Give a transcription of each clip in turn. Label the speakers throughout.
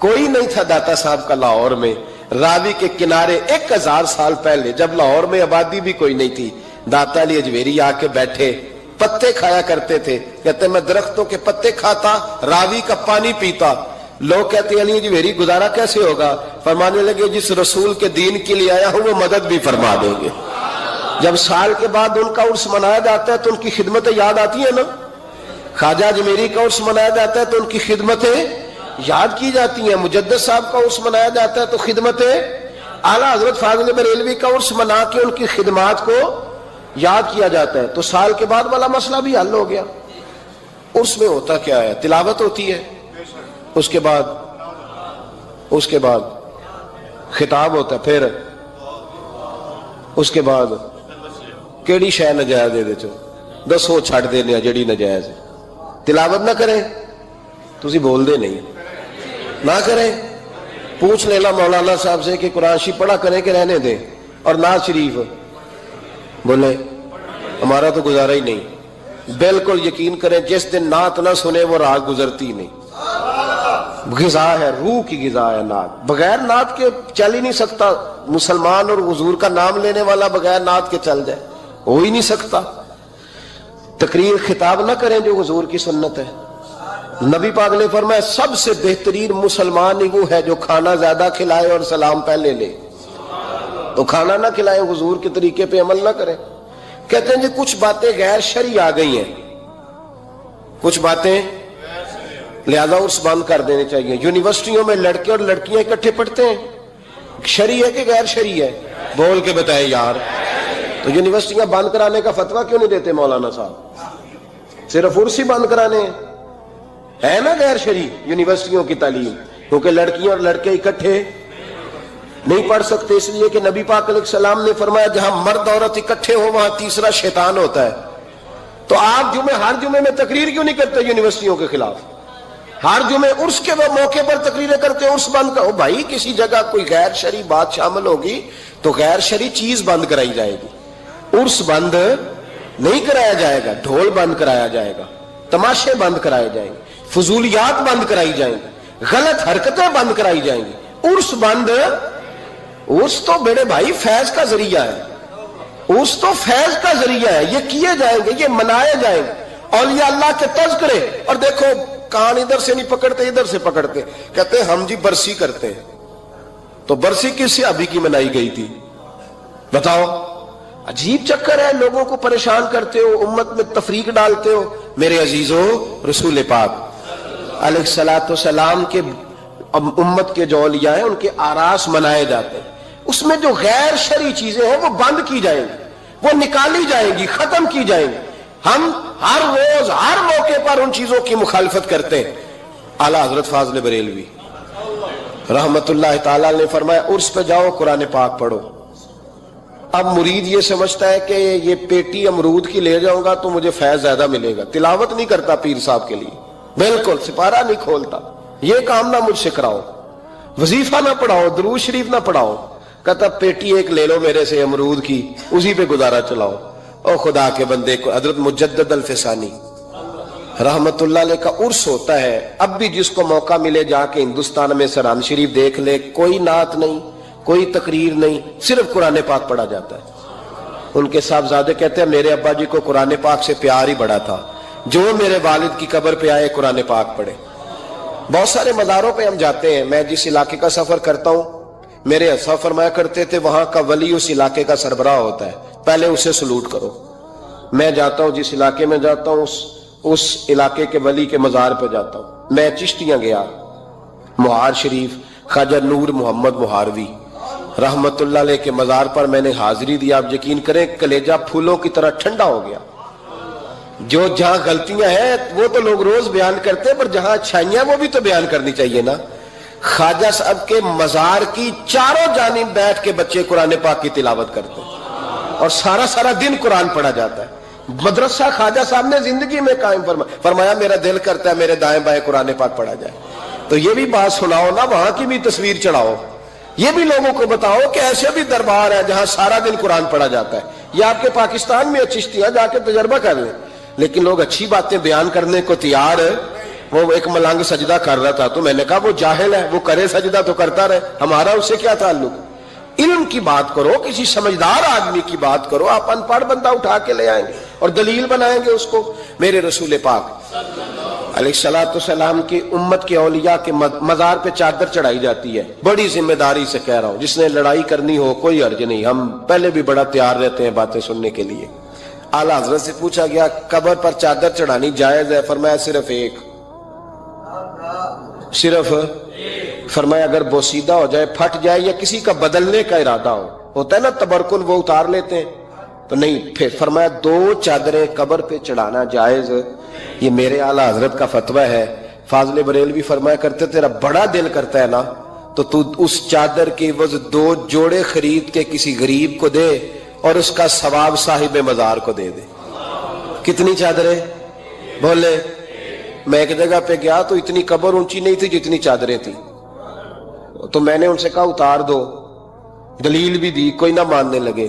Speaker 1: کوئی نہیں تھا داتا صاحب کا لاہور میں، راوی کے کنارے 1000 سال پہلے جب لاہور میں آبادی بھی کوئی نہیں تھی، داتا علی اجمیری آ کے بیٹھے، پتے کھایا کرتے تھے، کہتے میں درختوں کے پتے کھاتا، راوی کا پانی پیتا۔ لوگ کہتے ہیں علی اجمیری گزارا کیسے ہوگا؟ فرمانے لگے جس رسول کے دین کے لیے آیا ہوں وہ مدد بھی فرما دیں گے۔ جب سال کے بعد ان کا عرس منایا جاتا ہے تو ان کی خدمتیں یاد آتی ہیں نا، خواجہ اجمیری کا عرس منایا جاتا ہے تو ان کی خدمتیں یاد کی جاتی ہیں، مجدد صاحب کا عرس منایا جاتا ہے تو خدمتیں، اعلیٰ حضرت فاضل بریلوی کا عرس منا کے ان کی خدمات کو یاد کیا جاتا ہے، تو سال کے بعد والا مسئلہ بھی حل ہو گیا۔ عرس میں ہوتا کیا ہے؟ تلاوت ہوتی ہے، اس کے بعد خطاب ہوتا ہے، پھر اس کے بعد کیڑی شے نجائز دے چو دسو چھڑ دینے جڑی نجائز ہے، تلاوت نہ کریں تسی بول دے نہیں، نہ کریں، پوچھ لینا مولانا صاحب سے کہ قرآن شریف پڑھا کریں کہ رہنے دیں، اور نعت شریف بولے ہمارا تو گزارا ہی نہیں۔ بالکل یقین کریں جس دن نعت نہ سنے وہ رات گزرتی نہیں، غذا ہے، روح کی غذا ہے نعت، بغیر نعت کے چل ہی نہیں سکتا مسلمان، اور حضور کا نام لینے والا بغیر نعت کے چل جائے ہو ہی نہیں سکتا۔ تقریر خطاب نہ کریں جو حضور کی سنت ہے۔ نبی پاک نے فرمایا سب سے بہترین مسلمان ہی وہ ہے جو کھانا زیادہ کھلائے اور سلام پہلے لے، تو کھانا نہ کھلائیں، حضور کے طریقے پہ عمل نہ کریں۔ کہتے ہیں جی کچھ باتیں غیر شرعی آ گئی ہیں، کچھ باتیں لہذا عرس بند کر دینے چاہیے۔ یونیورسٹیوں میں لڑکے اور لڑکیاں اکٹھے پڑھتے ہیں، شرعی ہے کہ غیر شرعی ہے؟ بول کے بتائے یار۔ تو یونیورسٹیاں بند کرانے کا فتویٰ کیوں نہیں دیتے مولانا صاحب؟ صرف عرس ہی بند کرانے ہیں، ہے نا غیر شرعی یونیورسٹیوں کی تعلیم، کیونکہ لڑکیاں اور لڑکے اکٹھے نہیں پڑھ سکتے، اس لیے کہ نبی پاک علیہ السلام نے فرمایا جہاں مرد عورت اکٹھے ہو وہاں تیسرا شیطان ہوتا ہے۔ تو آپ ہر جمعے میں تقریر کیوں نہیں کرتے یونیورسٹیوں کے خلاف؟ ہر جمعے عرس کے موقع پر تقریریں کرتے ہیں، عرس بند کرو بھائی، کسی جگہ کوئی غیر شرعی بات شامل ہوگی تو غیر شرعی چیز بند کرائی جائے گی، عرس بند نہیں کرایا جائے گا، ڈھول بند کرایا جائے گا، تماشے بند کرائے جائیں گے، فضولیات بند کرائی جائیں گی، غلط حرکتیں بند کرائی جائیں گی۔ عرس بند، عرس تو بڑے بھائی فیض کا ذریعہ ہے، عرس تو فیض کا ذریعہ ہے، یہ کیے جائیں گے، یہ منائے جائیں گے، اولیاء اللہ کے تذکرے۔ اور دیکھو کان ادھر سے نہیں پکڑتے ادھر سے پکڑتے، کہتے ہیں ہم جی برسی کرتے ہیں، تو برسی کس سے ابھی کی منائی گئی تھی بتاؤ؟ عجیب چکر ہے، لوگوں کو پریشان کرتے ہو، امت میں تفریق ڈالتے ہو۔ میرے عزیزو، رسول پاک علیہ الصلوۃ والسلام کے امت کے جو اولیاء ہیں ان کے آراس منائے جاتے ہیں، اس میں جو غیر شرعی چیزیں ہیں وہ بند کی جائیں گی، وہ نکالی جائیں گی، ختم کی جائیں گی۔ ہم ہر روز ہر موقع پر ان چیزوں کی مخالفت کرتے ہیں۔ اعلیٰ حضرت فاضل بریلوی رحمت اللہ تعالی نے فرمایا عرس پہ جاؤ قرآن پاک پڑھو۔ اب مرید یہ سمجھتا ہے کہ یہ پیٹی امرود کی لے جاؤں گا تو مجھے فیض زیادہ ملے گا، تلاوت نہیں کرتا پیر صاحب کے لیے، بالکل سپارہ نہیں کھولتا، یہ کام نہ مجھ سے کراؤ، وظیفہ نہ پڑھاؤ، درود شریف نہ پڑھاؤ، کہتا پیٹی ایک لے لو میرے سے امرود کی، اسی پہ گزارا چلاؤ۔ او خدا کے بندے کو، حضرت مجدد الفسانی رحمت اللہ علیہ کا عرس ہوتا ہے، اب بھی جس کو موقع ملے جا کے ہندوستان میں سران شریف دیکھ لے، کوئی نعت نہیں، کوئی تقریر نہیں، صرف قرآن پاک پڑھا جاتا ہے۔ ان کے صاحبزادے کہتے ہیں میرے ابا جی کو قرآن پاک سے پیار ہی بڑا تھا، جو میرے والد کی قبر پہ آئے قرآن پاک پڑھے۔ بہت سارے مزاروں پہ ہم جاتے ہیں، میں جس علاقے کا سفر کرتا ہوں، میرے اسا فرمایا کرتے تھے وہاں کا ولی اس علاقے کا سربراہ ہوتا ہے، پہلے اسے سلوٹ کرو۔ میں جاتا ہوں جس علاقے میں جاتا ہوں اس علاقے کے ولی کے مزار پہ جاتا ہوں۔ میں چشتیاں گیا، مہار شریف خواجہ نور محمد مہاروی رحمت اللہ علیہ کے مزار پر میں نے حاضری دی، آپ یقین کریں کلیجہ پھولوں کی طرح ٹھنڈا ہو گیا۔ جو جہاں غلطیاں ہیں وہ تو لوگ روز بیان کرتے ہیں، پر جہاں اچھائیاں وہ بھی تو بیان کرنی چاہیے نا۔ خواجہ صاحب کے مزار کی چاروں جانب بیٹھ کے بچے قرآن پاک کی تلاوت کرتے ہیں اور سارا دن قرآن پڑھا جاتا ہے۔ مدرسہ خواجہ صاحب نے زندگی میں قائم فرمایا میرا دل کرتا ہے میرے دائیں بائیں قرآن پاک پڑھا جائے۔ تو یہ بھی بات سناؤ نا، وہاں کی بھی تصویر چڑھاؤ، یہ بھی لوگوں کو بتاؤ کہ ایسے بھی دربار ہے جہاں سارا دن قرآن پڑھا جاتا ہے۔ یہ آپ کے پاکستان میں چشتیاں جا کے تجربہ کر لیں، لیکن لوگ اچھی باتیں بیان کرنے کو تیار وہ ایک ملنگ سجدہ کر رہا تھا تو میں نے کہا وہ جاہل ہے، وہ کرے سجدہ تو کرتا رہے، ہمارا اس سے کیا تعلق؟ علم کی بات کرو، کسی سمجھدار آدمی کی بات کرو، آپ ان پڑھ بندہ اٹھا کے لے آئیں گے اور دلیل بنائیں گے اس کو۔ میرے رسول پاک علیہ الصلوۃ والسلام کی امت کے اولیاء کے مزار پہ چادر چڑھائی جاتی ہے، بڑی ذمہ داری سے کہہ رہا ہوں، جس نے لڑائی کرنی ہو کوئی حرج نہیں، ہم پہلے بھی بڑا تیار رہتے ہیں باتیں سننے کے لیے۔ اعلیٰ حضرت سے پوچھا گیا قبر پر چادر چڑھانی جائز ہے؟ فرمایا صرف ایک، صرف فرمایا اگر بوسیدہ ہو جائے، پھٹ جائے یا کسی کا بدلنے کا ارادہ ہو، ہوتا ہے نا تبرکن، وہ اتار لیتے ہیں تو نہیں، پھر فرمایا 2 چادریں قبر پہ چڑھانا جائز۔ یہ میرے اعلیٰ حضرت کا فتویٰ ہے۔ فاضل بریلوی فرمایا کرتے تیرا بڑا دل کرتا ہے نا تو تو اس چادر کی عوض 2 جوڑے خرید کے کسی غریب کو دے اور اس کا ثواب صاحب مزار کو دے دے۔ کتنی چادریں بولے؟ میں ایک جگہ پہ گیا تو اتنی قبر اونچی نہیں تھی جتنی چادریں تھیں، تو میں نے ان سے کہا اتار دو، دلیل بھی دی، کوئی نہ ماننے لگے۔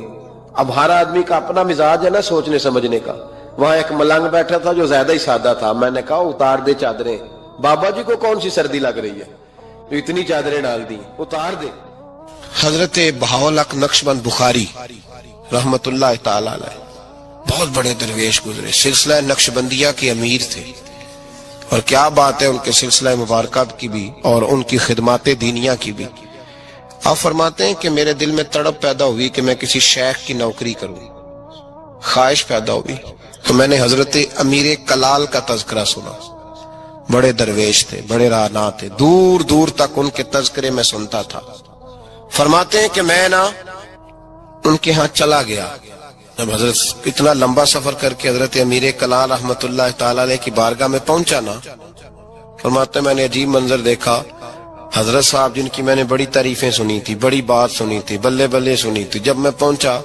Speaker 1: اب ہر آدمی کا اپنا مزاج ہے نا سوچنے سمجھنے کا۔ وہاں ایک ملنگ بیٹھا تھا جو زیادہ ہی سادہ تھا، میں نے کہا اتار دے چادریں، بابا جی کو کون سی سردی لگ رہی ہے جو اتنی چادریں ڈال دی، اتار دے۔ حضرت بہاؤالحق نقشبند بخاری رحمت اللہ تعالی علیہ بہت بڑے درویش گزرے، سلسلہ نقشبندیہ کے امیر تھے، اور کیا بات ہے ان کے سلسلہ مبارکہ کی بھی اور ان کی خدمات دینیہ کی بھی۔ آپ فرماتے ہیں کہ میرے دل میں تڑپ پیدا ہوئی کہ میں کسی شیخ کی نوکری کروں، خواہش پیدا ہوئی تو میں نے حضرت امیر کلال کا تذکرہ سنا۔ بڑے درویش تھے، بڑے راہنما تھے، دور دور تک ان کے تذکرے میں سنتا تھا۔ فرماتے ہیں کہ میں نا ان کے ہاں چلا گیا، جب حضرت اتنا لمبا سفر کر کے حضرت امیر کلال رحمت اللہ تعالی علیہ کی بارگاہ میں پہنچا نا، فرماتے ہیں میں نے عجیب منظر دیکھا۔ حضرت صاحب جن کی میں نے بڑی تعریفیں سنی تھی، بڑی بات سنی تھی، بلے بلے سنی تھی، جب میں پہنچا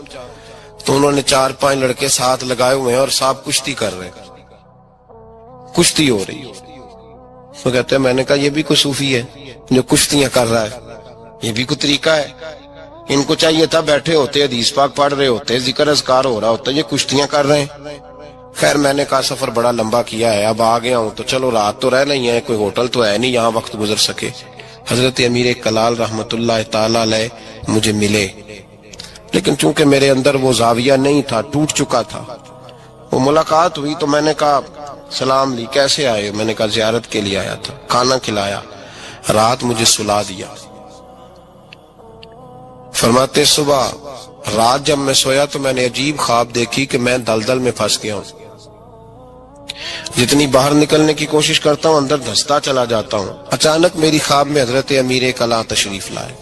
Speaker 1: تو انہوں نے 4-5 لڑکے ساتھ لگائے ہوئے ہیں اور صاحب کشتی کر رہے، کشتی ہو رہی۔ تو کہتے ہیں میں نے کہا یہ بھی کوئی صوفی ہے جو کشتیاں کر رہا ہے، یہ بھی کوئی طریقہ ہے؟ ان کو چاہیے تھا بیٹھے ہوتے حدیث پاک پڑھ رہے ہوتے، ذکر اذکار ہو رہا ہوتا، یہ کشتیاں کر رہے ہیں۔ خیر میں نے کہا سفر بڑا لمبا کیا ہے، اب آ گیا ہوں تو چلو رات تو رہ نہیں ہے، کوئی ہوٹل تو ہے نہیں یہاں وقت گزر سکے۔ حضرت امیر کلال رحمت اللہ تعالی علیہ مجھے ملے، لیکن چونکہ میرے اندر وہ زاویہ نہیں تھا، ٹوٹ چکا تھا۔ وہ ملاقات ہوئی تو میں نے کہا سلام لی، کیسے آئے؟ میں نے کہا زیارت کے لیے آیا تھا۔ کھانا کھلایا، رات مجھے سلا دیا۔ فرماتے صبح رات جب میں سویا تو میں نے عجیب خواب دیکھی کہ میں دلدل میں پھنس گیا ہوں، جتنی باہر نکلنے کی کوشش کرتا ہوں اندر دھستا چلا جاتا ہوں۔ اچانک میری خواب میں حضرت امیر کلال تشریف لائے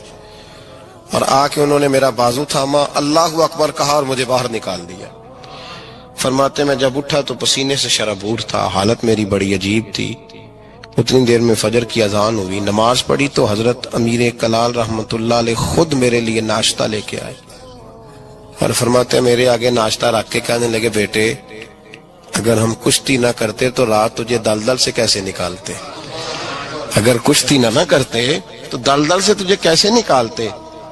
Speaker 1: اور آ کے انہوں نے میرا بازو تھاما، اللہ اکبر کہا اور مجھے باہر نکال دیا۔ فرماتے میں جب اٹھا تو پسینے سے شرابور تھا، حالت میری بڑی عجیب تھی۔ اتنی دیر میں فجر کی اذان ہوئی، نماز پڑھی تو حضرت امیر کلال رحمت اللہ علیہ خود میرے لیے ناشتہ لے کے آئے اور فرماتے میرے آگے ناشتہ رکھ کے کہنے لگے بیٹے اگر ہم کشتی نہ کرتے تو رات تجھے دلدل سے کیسے نکالتے، اگر کشتی نہ کرتے تو دلدل سے تجھے کیسے نکالتے۔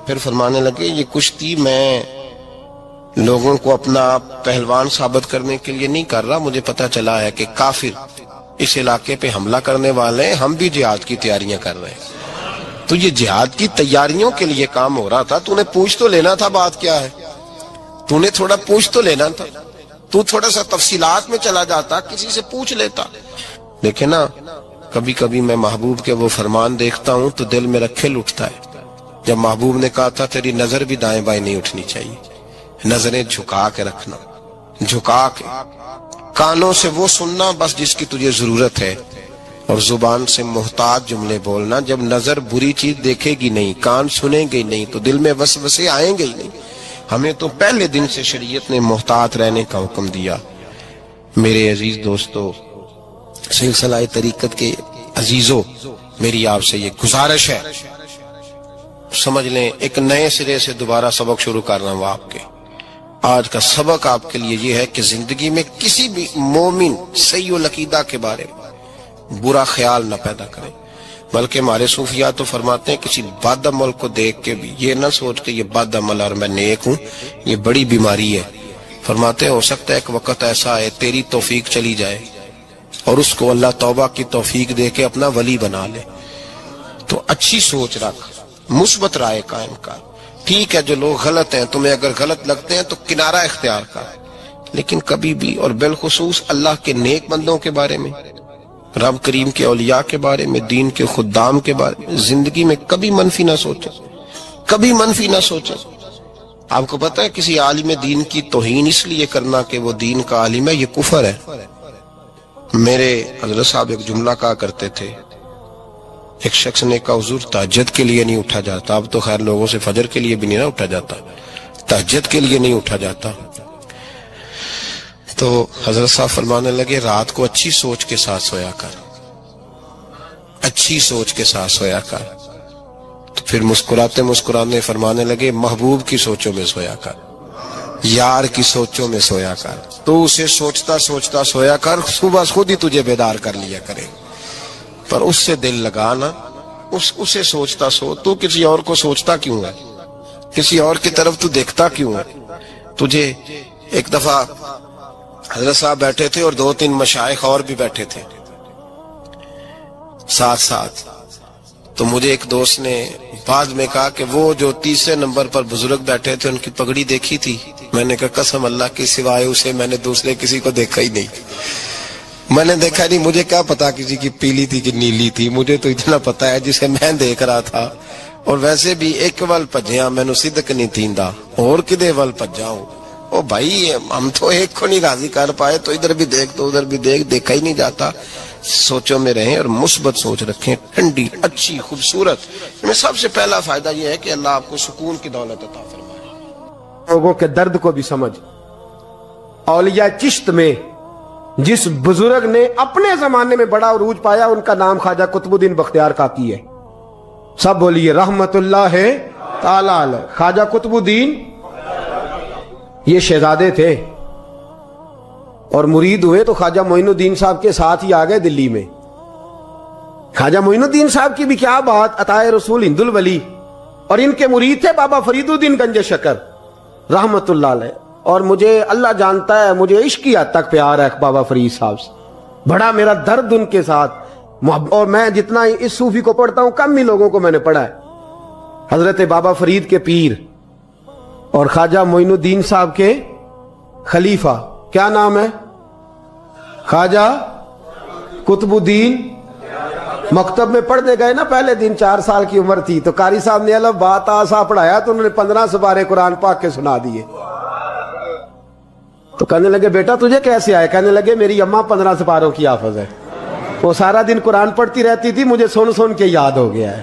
Speaker 1: پھر فرمانے لگے یہ کشتی میں لوگوں کو اپنا پہلوان ثابت کرنے کے لیے نہیں کر رہا، مجھے پتہ چلا ہے کہ کافر اس علاقے پہ حملہ کرنے والے ہیں، ہم بھی جہاد کی تیاریاں کر رہے ہیں۔ تو یہ جہاد کی تیاریوں کے لیے کام ہو رہا تھا، تو نے پوچھ تو لینا تھا بات کیا ہے، تو نے تھوڑا پوچھ تو لینا تھا، تو تھوڑا سا تفصیلات میں چلا جاتا، کسی سے پوچھ لیتا۔ دیکھیں نا کبھی کبھی میں محبوب کے وہ فرمان دیکھتا ہوں تو دل میرا کھل اٹھتا ہے۔ جب محبوب نے کہا تھا تیری نظر بھی دائیں بائیں نہیں اٹھنی چاہیے، نظریں جھکا کے رکھنا، جھکا کے، کانوں سے وہ سننا بس جس کی تجھے ضرورت ہے، اور زبان سے محتاط جملے بولنا۔ جب نظر بری چیز دیکھے گی نہیں، کان سنیں گے نہیں تو دل میں وسوسے آئیں گے ہی نہیں۔ ہمیں تو پہلے دن سے شریعت نے محتاط رہنے کا حکم دیا۔ میرے عزیز دوستو، سلسلہ طریقت کے عزیزو، میری آپ سے یہ گزارش ہے، سمجھ لیں ایک نئے سرے سے دوبارہ سبق شروع کر رہا ہوں آپ کے۔ آج کا سبق آپ کے لیے یہ ہے کہ زندگی میں کسی بھی مومن صحیح العقیدہ کے بارے میں برا خیال نہ پیدا کریں، بلکہ ہمارے صوفیاء تو فرماتے ہیں کسی بد عمل کو دیکھ کے بھی یہ نہ سوچ کہ یہ بد عمل اور میں نیک ہوں، یہ بڑی بیماری ہے۔ فرماتے ہیں ہو سکتا ہے ایک وقت ایسا ہے تیری توفیق چلی جائے، اور اس کو اللہ توبہ کی توفیق دے کے اپنا ولی بنا لے. تو اچھی سوچ رکھ, مثبت رائے قائم کر. ٹھیک ہے جو لوگ غلط ہیں, تمہیں اگر غلط لگتے ہیں تو کنارہ اختیار کر, لیکن کبھی بھی, اور بالخصوص اللہ کے نیک بندوں کے بارے میں, رب کریم کے اولیاء کے بارے میں, دین کے خدام کے بارے میں زندگی میں کبھی منفی نہ سوچیں, کبھی منفی نہ سوچیں. آپ کو پتہ ہے کسی عالم دین کی توہین اس لیے کرنا کہ وہ دین کا عالم ہے, یہ کفر ہے. میرے حضرت صاحب ایک جملہ کہا کرتے تھے, ایک شخص نے کہا حضور تہجد کے لیے نہیں اٹھا جاتا. اب تو خیر لوگوں سے فجر کے لیے بھی نہیں نہ اٹھا جاتا, تہجد کے لیے نہیں اٹھا جاتا. تو حضرت صاحب فرمانے لگے رات کو اچھی سوچ کے ساتھ سویا کر, اچھی سوچ کے ساتھ سویا کر. تو پھر مسکراتے مسکرانے فرمانے لگے محبوب کی سوچوں میں سویا کر, یار کی سوچوں میں سویا کر. تو اسے سوچتا سوچتا سویا کر, صبح خود ہی تجھے بیدار کر لیا کرے. پر اس سے دل لگانا, اسے سوچتا سو. تو کسی اور کو سوچتا کیوں ہے, کسی اور کی طرف تو دیکھتا کیوں ہے. تجھے ایک دفعہ حضرت صاحب بیٹھے تھے اور 2-3 مشائخ اور بھی بیٹھے تھے ساتھ ساتھ. تو مجھے ایک دوست نے بعد میں کہا کہ وہ جو 3 نمبر پر بزرگ بیٹھے تھے ان کی پگڑی دیکھی تھی. میں نے کہا قسم اللہ کی سوائے اسے میں نے دوسرے کسی کو دیکھا ہی نہیں, میں نے دیکھا نہیں. مجھے کیا پتا کسی کی پیلی تھی کہ نیلی تھی, مجھے تو اتنا پتا ہے جسے میں دیکھ رہا تھا. اور ویسے بھی ایک ول پجیا مینو صدق نہیں تھیندا, اور کدے ول پجاؤں. او بھائی ہم تو ایک کو نہیں راضی کر پائے, تو ادھر بھی دیکھ تو ادھر بھی دیکھ, دیکھا ہی نہیں جاتا. سوچوں میں رہیں اور مثبت سوچ رکھیں, ٹھنڈی اچھی خوبصورت. میں سب سے پہلا فائدہ یہ ہے کہ اللہ آپ کو سکون کی دولت عطا فرمائے.
Speaker 2: لوگوں کے درد کو بھی سمجھ. اولیاء چشت میں جس بزرگ نے اپنے زمانے میں بڑا عروج پایا ان کا نام خواجہ قطب الدین بختیار کاکی ہے. سب بولیے رحمت اللہ تعالی علیہ. خواجہ قطب الدین یہ شہزادے تھے اور مرید ہوئے تو خواجہ معین الدین صاحب کے ساتھ ہی آ گئے دلی میں. خواجہ معین الدین صاحب کی بھی کیا بات, عطائے رسول ہند الولی, اور ان کے مرید تھے بابا فرید الدین گنج شکر رحمت اللہ علیہ. اور مجھے اللہ جانتا ہے مجھے عشق کی حد تک پیار ہے بابا فرید صاحب سے, بڑا میرا درد ان کے ساتھ. اور میں جتنا اس صوفی کو پڑھتا ہوں کم ہی لوگوں کو میں نے پڑھا ہے. حضرت بابا فرید کے پیر اور خواجہ معین الدین صاحب کے خلیفہ, کیا نام ہے, خواجہ قطب الدین. مکتب میں پڑھنے گئے نا پہلے دن, 4 سال کی عمر تھی, تو قاری صاحب نے الف با تا سا پڑھایا تو انہوں نے 15 سپارے قرآن پاک کے سنا دیے. تو کہنے لگے بیٹا تجھے کیسے آئے, کہنے لگے میری اماں 15 سپاروں کی حافظ ہے, وہ سارا دن قرآن پڑھتی رہتی تھی, مجھے سن سن کے یاد ہو گیا ہے.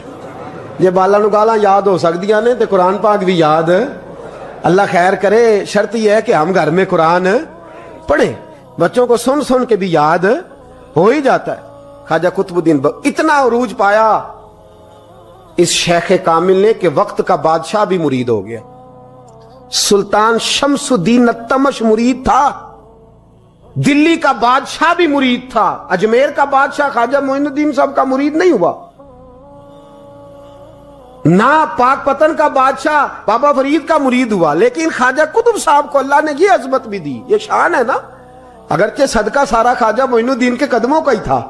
Speaker 2: یہ بالا نو گالا یاد ہو سکدیاں نے, تے قرآن پاک بھی یاد. اللہ خیر کرے, شرط یہ ہے کہ ہم گھر میں قرآن پڑھیں, بچوں کو سن سن کے بھی یاد ہو ہی جاتا ہے. خواجہ قطب الدین اتنا عروج پایا اس شیخ کامل نے کہ وقت کا بادشاہ بھی مرید ہو گیا. سلطان شمس الدین التمش مرید تھا, دلی کا بادشاہ بھی مرید تھا, اجمیر کا بادشاہ خواجہ معین الدین صاحب کا مرید نہیں ہوا, نہ پاک پتن کا بادشاہ بابا فرید کا مرید ہوا. لیکن خواجہ قطب صاحب کو اللہ نے یہ عظمت بھی دی, یہ شان ہے نا. اگرچہ صدقہ سارا خواجہ معین الدین کے قدموں کا ہی تھا,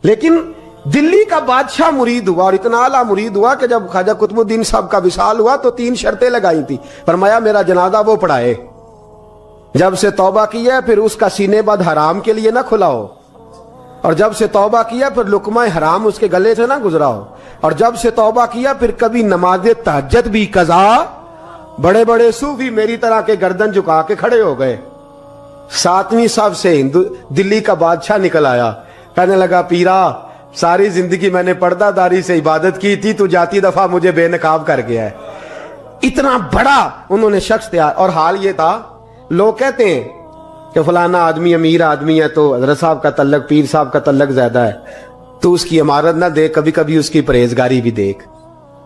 Speaker 2: لیکن دلی کا بادشاہ مرید ہوا, اور اتنا اعلیٰ مرید ہوا کہ جب خواجہ قطب الدین صاحب کا وصال ہوا تو 3 شرطیں لگائی تھی. فرمایا میرا جنازہ وہ پڑھائے, جب سے توبہ کی ہے پھر اس کا سینے بد حرام کے لیے نہ کھلا ہو, اور جب سے توبہ کیا پھر لقمہ حرام اس کے گلے سے نہ گزرا ہو, اور جب سے توبہ کیا پھر کبھی نماز تہجد بھی قضا. بڑے بڑے صوفی میری طرح کے گردن جھکا کے کھڑے ہو گئے. 7ویں صف سے دلی کا بادشاہ نکل آیا, کہنے لگا پیرا ساری زندگی میں نے پردہ داری سے عبادت کی تھی, تو جاتی دفعہ مجھے بے نقاب کر گیا ہے. اتنا بڑا انہوں نے شخص تیار. اور حال یہ تھا, لوگ کہتے ہیں کہ فلانا آدمی امیر آدمی ہے تو حضرت صاحب کا تعلق پیر صاحب کا تعلق زیادہ ہے, تو اس کی عمارت نہ دیکھ, کبھی کبھی اس کی پرہیزگاری بھی دیکھ,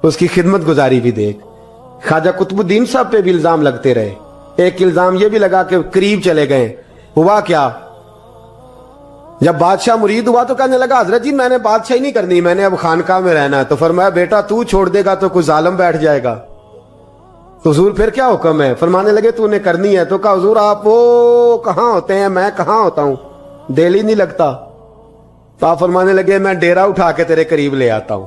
Speaker 2: اس کی خدمت گزاری بھی دیکھ. خواجہ قطب الدین صاحب پہ بھی الزام لگتے رہے. ایک الزام یہ بھی لگا کہ قریب چلے گئے. ہوا کیا, جب بادشاہ مرید ہوا تو کہنے لگا حضرت جی میں نے بادشاہی نہیں کرنی, میں نے اب خانقاہ میں رہنا ہے. تو فرمایا بیٹا تو چھوڑ دے گا تو کوئی ظالم بیٹھ جائے گا. تو حضور پھر کیا حکم ہے, فرمانے لگے تو نے کرنی ہے. تو کہا حضور آپ وہ کہاں ہوتے ہیں, میں کہاں ہوتا ہوں, دل ہی نہیں لگتا. تو آپ فرمانے لگے میں ڈیرا اٹھا کے تیرے قریب لے آتا ہوں.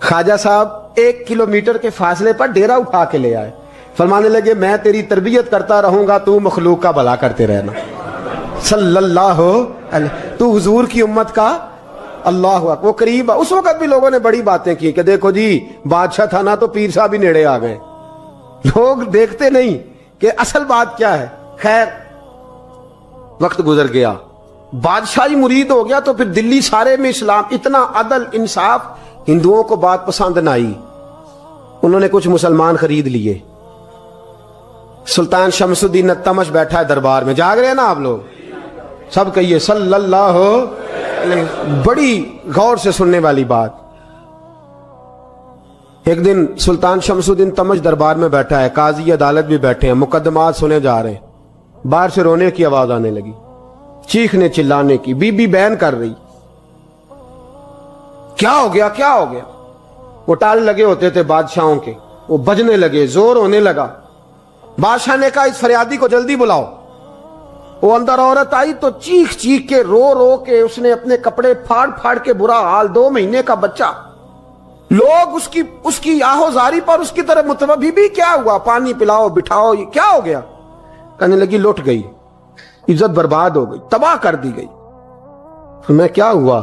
Speaker 2: خواجہ صاحب 1 کلومیٹر کے فاصلے پر ڈیرا اٹھا کے لے آئے. فرمانے لگے میں تیری تربیت کرتا رہوں گا, تو مخلوق کا بھلا کرتے رہنا. صلی اللہ علیہ, تو حضور کی امت کا اللہ اکبر. وہ قریب, اس وقت بھی لوگوں نے بڑی باتیں کی کہ دیکھو جی بادشاہ تھا نا تو پیر صاحب ہی نیڑے آ گئے. لوگ دیکھتے نہیں کہ اصل بات کیا ہے. خیر وقت گزر گیا, بادشاہی مرید ہو گیا, تو پھر دلی سارے میں اسلام, اتنا عدل انصاف. ہندوؤں کو بات پسند نہ آئی, انہوں نے کچھ مسلمان خرید لیے. سلطان شمس الدین التمش بیٹھا ہے دربار میں, جاگ رہے ہیں نا آپ لوگ, سب کہیے صلی اللہ علیہ. بڑی غور سے سننے والی بات. ایک دن سلطان شمس الدین تمش دربار میں بیٹھا ہے, قاضی عدالت بھی بیٹھے ہیں, مقدمات سنے جا رہے ہیں. باہر سے رونے کی آواز آنے لگی, چیخنے چلانے کی. بی بی بیان کر رہی, کیا ہو گیا کیا ہو گیا. وہ ٹال لگے ہوتے تھے بادشاہوں کے, وہ بجنے لگے, زور ہونے لگا. بادشاہ نے کہا اس فریادی کو جلدی بلاؤ. وہ اندر عورت آئی تو چیخ چیخ کے رو رو کے اس نے اپنے کپڑے پھاڑ پھاڑ کے, برا حال, 2 مہینے کا بچہ. لوگ اس کی آہو زاری پر اس کی طرف متوجہ. بھی کیا ہوا, پانی پلاؤ بٹھاؤ, یہ کیا ہو گیا. کہنے لگی لٹ گئی, عزت برباد ہو گئی, تباہ کر دی گئی. میں کیا ہوا.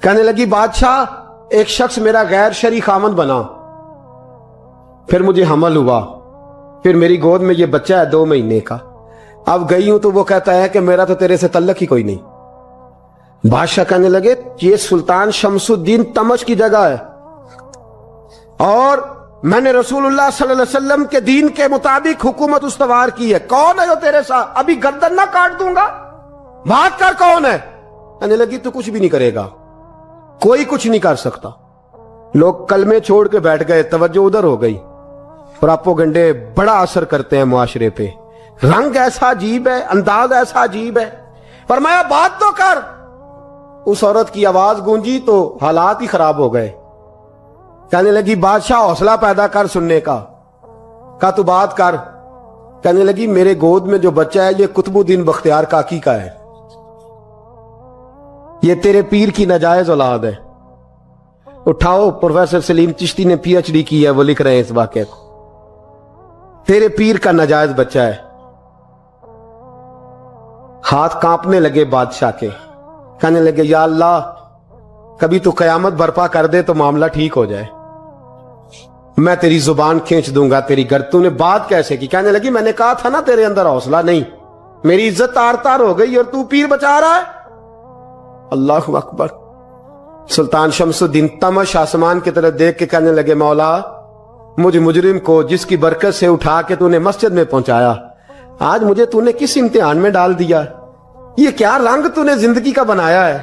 Speaker 2: کہنے لگی بادشاہ ایک شخص میرا غیر شرعی خامند بنا, پھر مجھے حمل ہوا, پھر میری گود میں یہ بچہ ہے 2 مہینے کا. اب گئی ہوں تو وہ کہتا ہے کہ میرا تو تیرے سے تعلق ہی کوئی نہیں. بادشاہ کہنے لگے یہ سلطان شمس الدین تمش کی جگہ ہے, اور میں نے رسول اللہ صلی اللہ علیہ وسلم کے دین کے مطابق حکومت استوار کی ہے. کون ہے جو تیرے ساتھ, ابھی گردن نہ کاٹ دوں گا, بات کر کون ہے. کہنے لگی تو کچھ بھی نہیں کرے گا, کوئی کچھ نہیں کر سکتا. لوگ کلمے چھوڑ کے بیٹھ گئے, توجہ ادھر ہو گئی. پراپوگنڈے بڑا اثر کرتے ہیں معاشرے پہ. رنگ ایسا عجیب ہے, انداز ایسا عجیب ہے. فرمایا بات تو کر. اس عورت کی آواز گونجی تو حالات ہی خراب ہو گئے. کہنے لگی بادشاہ حوصلہ پیدا کر سننے کا. کہا تو بات کر. کہنے لگی میرے گود میں جو بچہ ہے یہ قطب الدین بختیار کاکی کا ہے, یہ تیرے پیر کی ناجائز اولاد ہے. اٹھاؤ, پروفیسر سلیم چشتی نے پی ایچ ڈی کی ہے, وہ لکھ رہے ہیں اس واقعے کو. تیرے پیر کا ناجائز بچہ ہے. ہاتھ کانپنے لگے بادشاہ کے. کہنے لگے یا اللہ کبھی تو قیامت برپا کر دے تو معاملہ ٹھیک ہو جائے, میں تیری زبان کھینچ دوں گا تیری گرد. تو نے بات کیسے کی. کہنے لگی میں نے کہا تھا نا تیرے اندر حوصلہ نہیں, میری عزت تار تار ہو گئی اور تو پیر بچا رہا ہے. اللہ اکبر. سلطان شمس الدین تمش آسمان کی طرف دیکھ کے کہنے لگے مولا مجھ مجرم کو جس کی برکت سے اٹھا کے تو نے مسجد میں پہنچایا, آج مجھے تو نے کس امتحان میں ڈال دیا. یہ کیا رنگ تو نے زندگی کا بنایا ہے.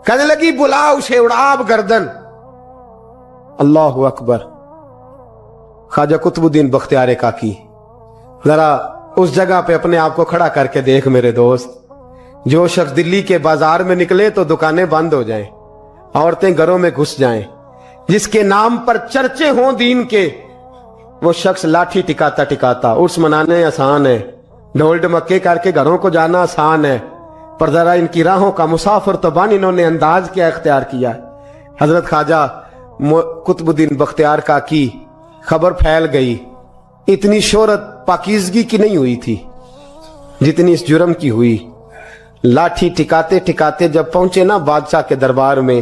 Speaker 2: کہنے لگی بلا اسے, اڑا اب گردن. اللہ اکبر. خواجہ قطب الدین بختیار کاکی, ذرا اس جگہ پہ اپنے آپ کو کھڑا کر کے دیکھ میرے دوست. جو شخص دلی کے بازار میں نکلے تو دکانیں بند ہو جائیں, عورتیں گھروں میں گھس جائیں, جس کے نام پر چرچے ہوں دین کے, وہ شخص لاٹھی ٹکاتا ٹکاتا. عرس منانے آسان ہے, ڈھول ڈمکے کر کے گھروں کو جانا آسان ہے, پر ذرا ان کی راہوں کا مسافر تو بن انہوں نے انداز کیا اختیار کیا. حضرت خواجہ قطب الدین بختیار کاکی, خبر پھیل گئی. اتنی شہرت پاکیزگی کی نہیں ہوئی تھی جتنی اس جرم کی ہوئی. لاٹھی ٹکاتے ٹکاتے جب پہنچے نا بادشاہ کے دربار میں,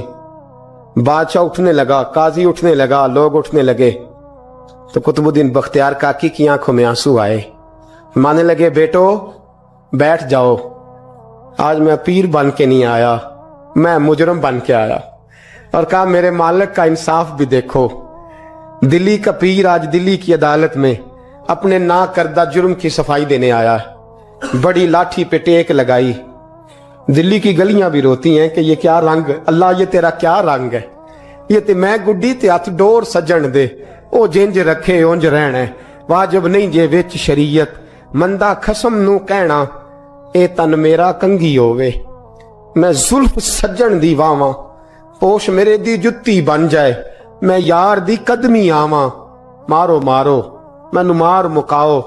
Speaker 2: بادشاہ اٹھنے لگا, قاضی اٹھنے لگا, لوگ اٹھنے لگے, تو قطب الدین بختیار کاکی کی آنکھوں میں آنسو آئے. مانے لگے بیٹو بیٹھ جاؤ, آج میں پیر بن کے نہیں آیا, میں مجرم بن کے آیا. اور کہا میرے مالک کا انصاف بھی دیکھو. دلی کا پیر آج دلی کی عدالت میں اپنے نا کردہ جرم کی صفائی دینے آیا. بڑی لاٹھی پہ ٹیک لگائی. دلی کی گلیاں بھی روتی ہیں کہ یہ کیا رنگ, اللہ یہ تیرا کیا رنگ ہے. یہ تے میں گڈی تے ہاتھ ڈور سجن دے, او جنج رکھے اونج رہنا, واجب نہیں جے وچ شریعت, مندہ خسم نو کہنا اے تن میرا کنگھی ہووے. میں زلف سجن دی واواں, پوش میرے دی جتی بن جائے, میں یار دی قدمی آواں. مارو مارو مینوں مار مکاؤ,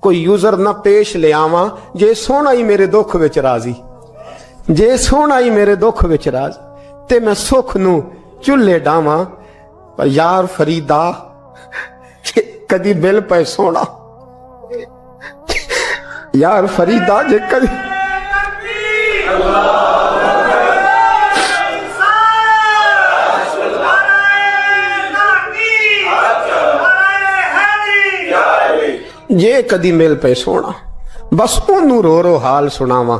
Speaker 2: کوئی یوزر نہ پیش لے آواں, جے سونا ہی میرے دکھ وچ راضی. ਜੇ ਸੋਹਣਾ ਹੀ ਮੇਰੇ ਦੁੱਖ ਵਿੱਚ ਰਾਜ ਤੇ ਮੈਂ ਸੁੱਖ ਨੂੰ ਚੁੱਲ੍ਹੇ ਡਾਵਾਂ, ਪਰ ਯਾਰ ਫਰੀਦਾ ਕਦੀ ਮਿਲ ਪਏ ਸੋਹਣਾ, ਯਾਰ ਫਰੀਦਾ ਜੇ ਕਦੀ ਜੇ ਕਦੀ ਮਿਲ ਪਏ ਸੋਹਣਾ, ਬਸ ਉਹਨੂੰ ਰੋ ਰੋ ਹਾਲ ਸੁਣਾਵਾਂ।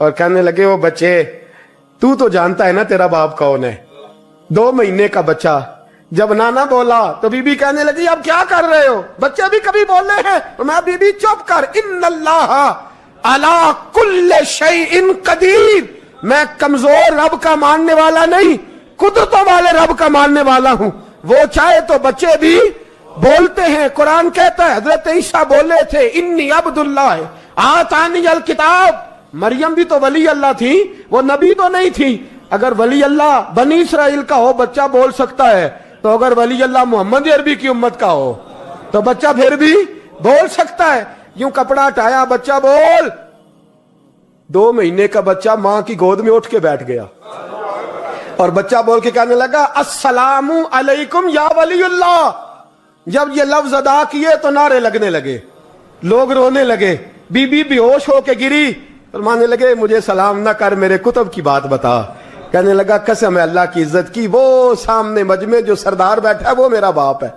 Speaker 2: اور کہنے لگے وہ بچے تو جانتا ہے نا تیرا باپ کون ہے. 2 مہینے کا بچہ جب نانا بولا تو بی بی کہنے لگی اب کیا کر رہے ہو؟ بچے بھی کبھی بول رہے ہیں. میں بی بی چپ کر، ان اللہ علی کل شیء قدیر، میں کمزور رب کا ماننے والا نہیں، قدرتوں والے رب کا ماننے والا ہوں. وہ چاہے تو بچے بھی بولتے ہیں. قرآن کہتا ہے حضرت عیسیٰ بولے تھے انی عبداللہ آتانی الکتاب. مریم بھی تو ولی اللہ تھی، وہ نبی تو نہیں تھی. اگر ولی اللہ بنی اسرائیل کا ہو بچہ بول سکتا ہے، تو اگر ولی اللہ محمد عربی کی امت کا ہو تو بچہ پھر بھی بول سکتا ہے. یوں کپڑا ہٹایا، بچہ بول. 2 مہینے کا بچہ ماں کی گود میں اٹھ کے بیٹھ گیا اور بچہ بول کے کہنے لگا السلام علیکم یا ولی اللہ. جب یہ لفظ ادا کیے تو نعرے لگنے لگے، لوگ رونے لگے. بی بی بے ہوش ہو کے گری، فرمانے لگے مجھے سلام نہ کر، میرے کتب کی بات بتا. کہنے لگا قسم ہے اللہ کی عزت کی، وہ سامنے مجمع جو سردار بیٹھا ہے وہ میرا باپ ہے.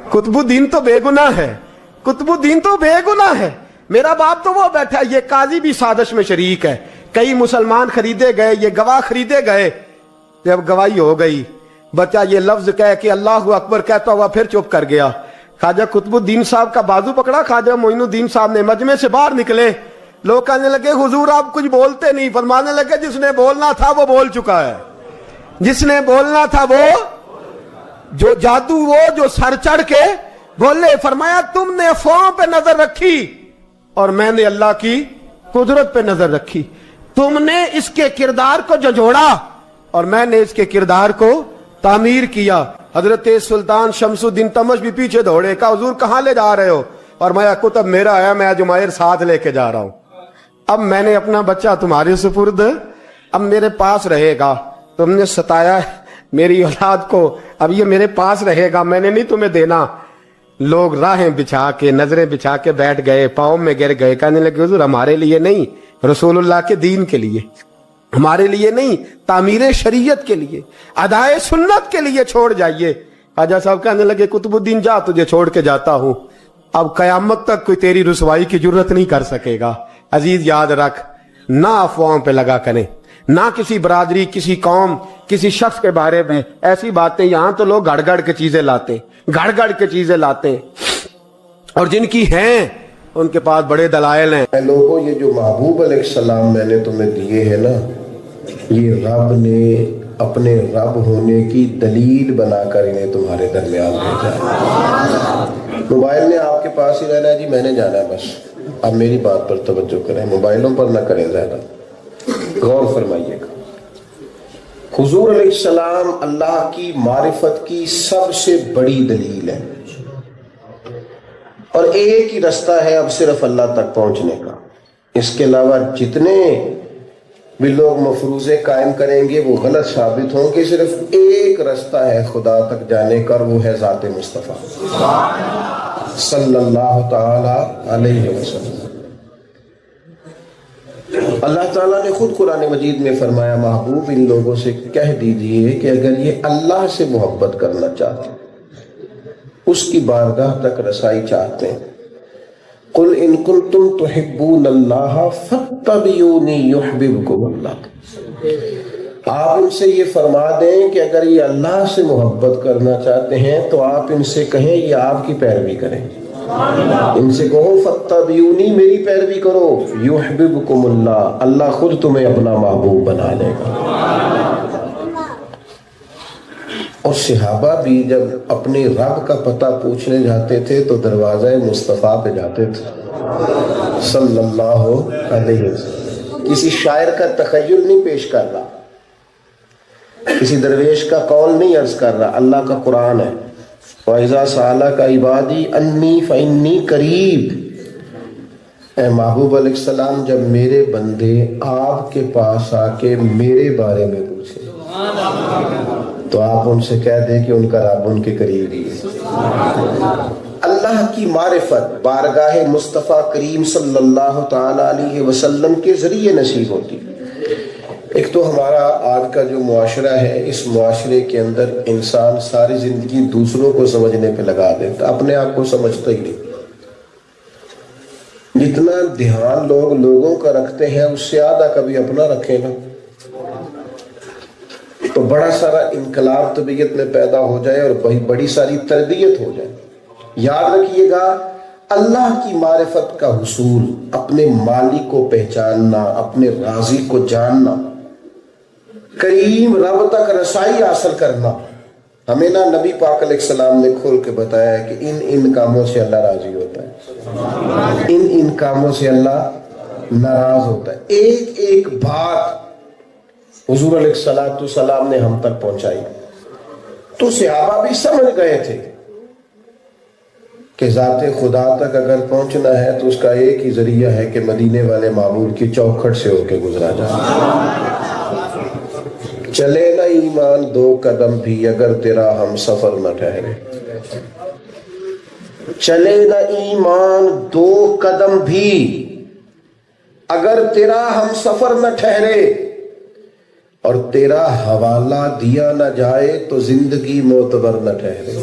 Speaker 2: قطب الدین تو بے گناہ ہے، قطب الدین تو بے گناہ ہے، میرا باپ تو وہ بیٹھا ہے. یہ قاضی بھی سازش میں شریک ہے. کئی مسلمان خریدے گئے، یہ گواہ خریدے گئے. جب گواہی ہو گئی بچہ یہ لفظ کہہ کہ اللہ اکبر کہتا ہوا پھر چپ کر گیا. خواجہ قطب الدین صاحب کا بازو پکڑا، خواجہ معین الدین صاحب نے مجمع سے باہر نکلے. لوگ کہنے لگے حضور آپ کچھ بولتے نہیں. فرمانے لگے جس نے بولنا تھا وہ بول چکا ہے، جس نے بولنا تھا وہ جو جادو وہ جو سر چڑھ کے بولے. فرمایا تم نے افواہوں پہ نظر رکھی اور میں نے اللہ کی قدرت پہ نظر رکھی. تم نے اس کے کردار کو جھنجھوڑا اور میں نے اس کے کردار کو تعمیر کیا. حضرت سلطان شمس الدین تمش بھی پیچھے دوڑے، کہا حضور کہاں لے جا رہے ہو؟ اور میں کتب میرا آیا، میں جمائر ساتھ لے کے جا رہا ہوں. اب میں نے اپنا بچہ تمہارے سپرد، اب میرے پاس رہے گا. تم نے ستایا میری اولاد کو، اب یہ میرے پاس رہے گا، میں نے نہیں تمہیں دینا. لوگ راہیں بچھا کے نظریں بچھا کے بیٹھ گئے، پاؤں میں گر گئے. کہنے لگے حضور ہمارے لیے نہیں، رسول اللہ کے دین کے لیے، ہمارے لیے نہیں، تعمیر شریعت کے لیے، ادائے سنت کے لیے چھوڑ جائیے. خواجہ صاحب کہنے لگے قطب الدین جا، تجھے چھوڑ کے جاتا ہوں، اب قیامت تک کوئی تیری رسوائی کی جرت نہیں کر سکے گا. عزیز یاد رکھ، نہ افواہوں پہ لگا کریں، نہ کسی برادری، کسی قوم، کسی شخص کے بارے میں ایسی باتیں. یہاں تو لوگ گڑ گڑ کے چیزیں لاتے، گڑ گڑ کے چیزیں لاتے، اور جن کی ہیں ان کے پاس بڑے دلائل ہیں.
Speaker 1: اے لوگوں، یہ جو محبوب علیہ السلام میں نے تمہیں دیے ہیں نا، یہ رب نے اپنے رب ہونے کی دلیل بنا کر انہیں تمہارے درمیان بھیجا. موبائل نے آپ کے پاس ہی رہنا ہے جی، میں نے جانا ہے بس. اب میری بات پر توجہ کریں، موبائلوں پر نہ کریں زیادہ، غور فرمائیے گا. حضور علیہ السلام اللہ کی معرفت کی سب سے بڑی دلیل ہے، اور ایک ہی رستہ ہے اب صرف اللہ تک پہنچنے کا. اس کے علاوہ جتنے بھی لوگ مفروضے قائم کریں گے وہ غلط ثابت ہوں گے. صرف ایک رستہ ہے خدا تک جانے کا، وہ ہے ذات مصطفیٰ صلی اللہ تعالی علیہ وسلم. اللہ تعالیٰ نے خود قرآن مجید میں فرمایا محبوب ان لوگوں سے کہہ دیجئے کہ اگر یہ اللہ سے محبت کرنا چاہتے ہیں، اس کی بارگاہ تک رسائی چاہتے ہیں، قل ان کنتم تحبون اللہ فاتبعونی یحببکم اللہ، آپ ان سے یہ فرما دیں کہ اگر یہ اللہ سے محبت کرنا چاہتے ہیں تو آپ ان سے کہیں یہ آپ کی پیروی کریں. ان سے کہو فاتبعونی، میری پیروی کرو، یحببکم اللہ، اللہ خود تمہیں اپنا محبوب بنا لے گا. اور صحابہ بھی جب اپنے رب کا پتہ پوچھنے جاتے تھے تو دروازہ مصطفیٰ پہ جاتے تھے صلی اللہ علیہ وسلم. کسی شاعر کا تخیل نہیں پیش کر رہا، کسی درویش کا قول نہیں عرض کر رہا، اللہ کا قرآن ہے. وَإِذَا سَأَلَكَ عِبَادِي أَنِّي فَإِنِّي قَرِيب. اے محبوب علیہ السلام، جب میرے بندے آپ کے پاس آ کے میرے بارے میں پوچھیں تو آپ ان سے کہہ دیں کہ ان کا رب ان کے قریب ہی ہے. اللہ کی معرفت بارگاہ مصطفیٰ کریم صلی اللہ تعالی علیہ وسلم کے ذریعے نصیب ہوتی. ایک تو ہمارا آج کا جو معاشرہ ہے، اس معاشرے کے اندر انسان ساری زندگی دوسروں کو سمجھنے پہ لگا دیتا، اپنے آپ کو سمجھتا ہی نہیں. جتنا دھیان لوگ لوگوں کا رکھتے ہیں اس سے آدھا کبھی اپنا رکھے نا تو بڑا سارا انقلاب طبیعت میں پیدا ہو جائے اور بڑی ساری تربیت ہو جائے. یاد رکھیے گا اللہ کی معرفت کا حصول، اپنے مالک کو پہچاننا، اپنے رازق کو جاننا، کریم رب تک رسائی حاصل کرنا، ہمیں نا نبی پاک علیہ السلام نے کھول کے بتایا ہے کہ ان کاموں سے اللہ راضی ہوتا ہے، ان کاموں سے اللہ ناراض ہوتا ہے. ایک ایک بات حضور علیہ السلام نے ہم تک پہنچائی تو صحابہ بھی سمجھ گئے تھے کہ ذات خدا تک اگر پہنچنا ہے تو اس کا ایک ہی ذریعہ ہے کہ مدینے والے معمور کی چوکھٹ سے ہو کے گزرا جائے. چلے نہ ایمان 2 قدم بھی اگر تیرا ہم سفر نہ ٹھہرے. چلے نہ ایمان 2 قدم بھی اگر تیرا ہم سفر نہ ٹھہرے، اور تیرا حوالہ دیا نہ جائے تو زندگی معتبر نہ ٹھہرے.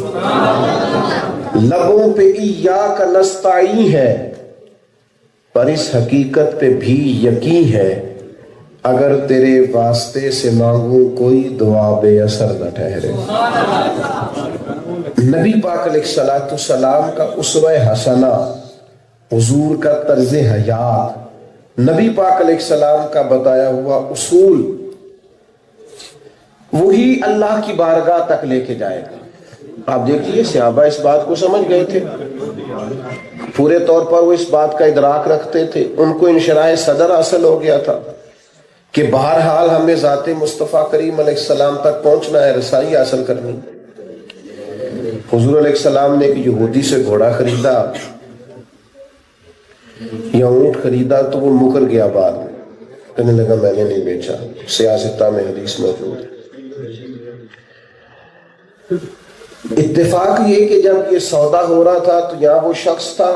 Speaker 1: لبوں پہ ایاک نستعین ہے پر اس حقیقت پہ بھی یقین ہے اگر تیرے واسطے سے مانگوں کوئی دعا بے اثر نہ ٹھہرے. نبی پاک علیہ السلام کا اسوہ حسنہ، حضور کا طرز حیات، نبی پاک علیہ السلام کا بتایا ہوا اصول، وہی اللہ کی بارگاہ تک لے کے جائے گا. آپ دیکھیے صحابہ اس بات کو سمجھ گئے تھے، پورے طور پر وہ اس بات کا ادراک رکھتے تھے، ان کو انشراح صدر حاصل ہو گیا تھا کہ بہرحال ہمیں ذات مصطفیٰ کریم علیہ السلام تک پہنچنا ہے، رسائی حاصل کرنی. حضور علیہ السلام نے ایک یہودی سے گھوڑا خریدا یا اونٹ خریدا تو وہ مکر گیا، بعد میں کہنے لگا میں نے نہیں بیچا. سیاستہ میں حدیث موجود ہے. اتفاق یہ کہ جب یہ سودا ہو رہا تھا تو یہاں وہ شخص تھا،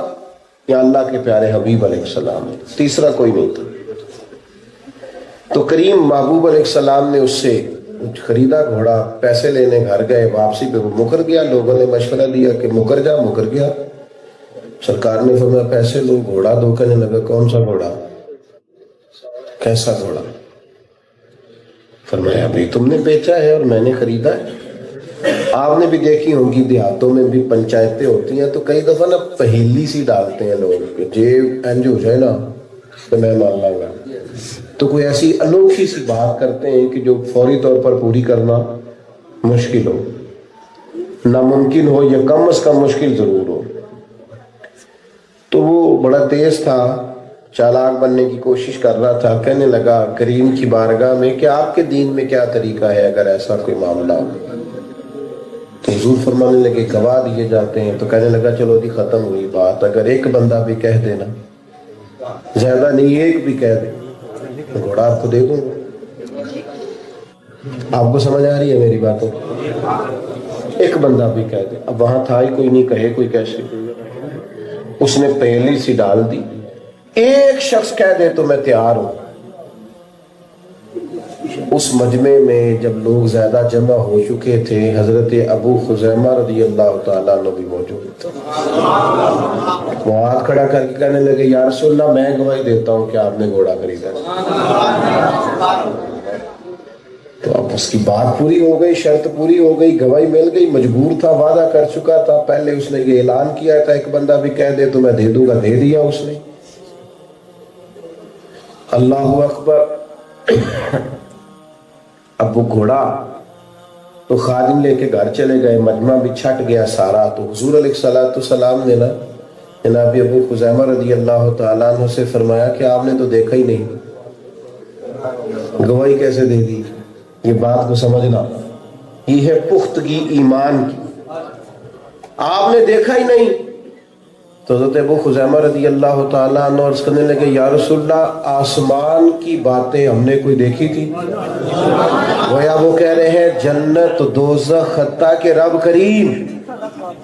Speaker 1: یہاں اللہ کے پیارے حبیب علیہ السلام، تیسرا کوئی نہیں تھا. تو کریم محبوب علیہ السلام نے اس سے خریدا گھوڑا، پیسے لینے گھر گئے، واپسی پہ وہ مکر گیا. لوگوں نے مشورہ دیا کہ مکر جا، مکر گیا. سرکار نے فرمایا پیسے لو، گھوڑا دو. کہنے لگا کون سا گھوڑا، کیسا گھوڑا؟ فرمایا ابھی تم نے بیچا ہے اور میں نے خریدا ہے. آپ نے بھی دیکھی ہوں گی دیہاتوں میں بھی پنچایتیں ہوتی ہیں تو کئی دفعہ نا پہیلی سی ڈالتے ہیں لوگ کہ جیب انج ہو جائے نا تو میں مان لاں گا. تو کوئی ایسی انوکھی سی بات کرتے ہیں کہ جو فوری طور پر پوری کرنا مشکل ہو، ناممکن ہو یا کم از کم مشکل ضرور ہو. تو وہ بڑا تیز تھا، چالاک بننے کی کوشش کر رہا تھا. کہنے لگا کریم کی بارگاہ میں کہ آپ کے دین میں کیا طریقہ ہے اگر ایسا کوئی معاملہ ہو. تو حضور فرمانے لگے گواہ دیے جاتے ہیں. تو کہنے لگا چلو جی ختم ہوئی بات، اگر ایک بندہ بھی کہہ دینا، زیادہ نہیں ایک بھی کہہ دے تو گھوڑا آپ کو دے دوں. آپ کو سمجھ آ رہی ہے میری باتوں؟ ایک بندہ بھی کہہ دے. اب وہاں تھا ہی کوئی نہیں، کہے کوئی کیسے. اس نے پہلی سی ڈال دی، ایک شخص کہہ دے تو میں تیار ہوں. اس مجمع میں جب لوگ زیادہ جمع ہو چکے تھے، حضرت ابو خزیمہ رضی اللہ تعالیٰ عنہ بھی موجود تھے. وہ ہاتھ کھڑا کر کے کہنے لگے یا رسول اللہ میں گواہی دیتا ہوں کہ آپ نے گھوڑا خریدا. تو اب اس کی بات پوری ہو گئی، شرط پوری ہو گئی، گواہی مل گئی، مجبور تھا، وعدہ کر چکا تھا. پہلے اس نے یہ اعلان کیا تھا ایک بندہ بھی کہہ دے تو میں دے دوں گا، دے دیا اس نے. اللہ اکبر. اب وہ گھوڑا تو خادم لے کے گھر چلے گئے، مجمع بھی چھٹ گیا سارا. تو حضور علیہ السلام نے نا جناب ابو خزیمہ رضی اللہ تعالیٰ عنہ سے فرمایا کہ آپ نے تو دیکھا ہی نہیں، گواہی کیسے دے دی؟ یہ بات کو سمجھنا، یہ ہے پختگی ایمان کی. آپ نے دیکھا ہی نہیں. تو حضرت ابو خزیمہ رضی اللہ تعالیٰ عنہ عرض کرنے لگے یا رسول اللہ آسمان کی باتیں ہم نے کوئی دیکھی تھی؟ گویا وہ کہہ رہے ہیں جنت دوزخ حتیٰ کہ رب کریم،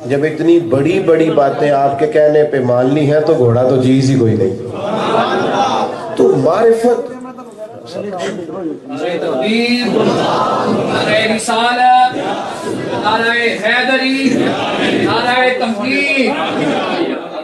Speaker 1: جب اتنی بڑی بڑی باتیں آپ کے کہنے پہ مان لی ہیں تو گھوڑا تو چیز ہی کوئی نہیں. تو معرفت
Speaker 3: نعرہ تکبیر، نعرہ رسالت، نعرہ حیدری، نعرہ تمکین،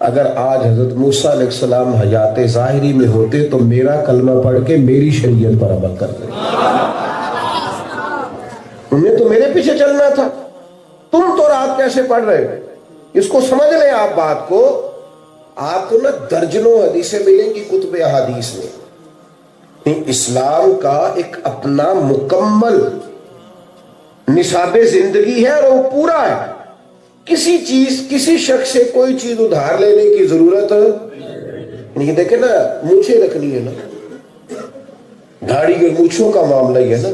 Speaker 1: اگر آج حضرت موسیٰ علیہ السلام حیات ظاہری میں ہوتے تو میرا کلمہ پڑھ کے میری شریعت پر عمل کرتے، انہیں تو میرے پیچھے چلنا تھا، تم تو رات کیسے پڑھ رہے ہو؟ اس کو سمجھ لیں آپ بات کو، آپ کو نا درجنوں حدیثیں ملیں گی کتب احادیث میں۔ اسلام کا ایک اپنا مکمل نصاب زندگی ہے اور وہ پورا ہے، کسی چیز کسی شخص سے کوئی چیز ادھار لینے کی ضرورت نہیں۔ دیکھیں نا مونچھیں رکھنی ہے نا، داڑھی اور مونچھوں کا معاملہ ہی ہے نا،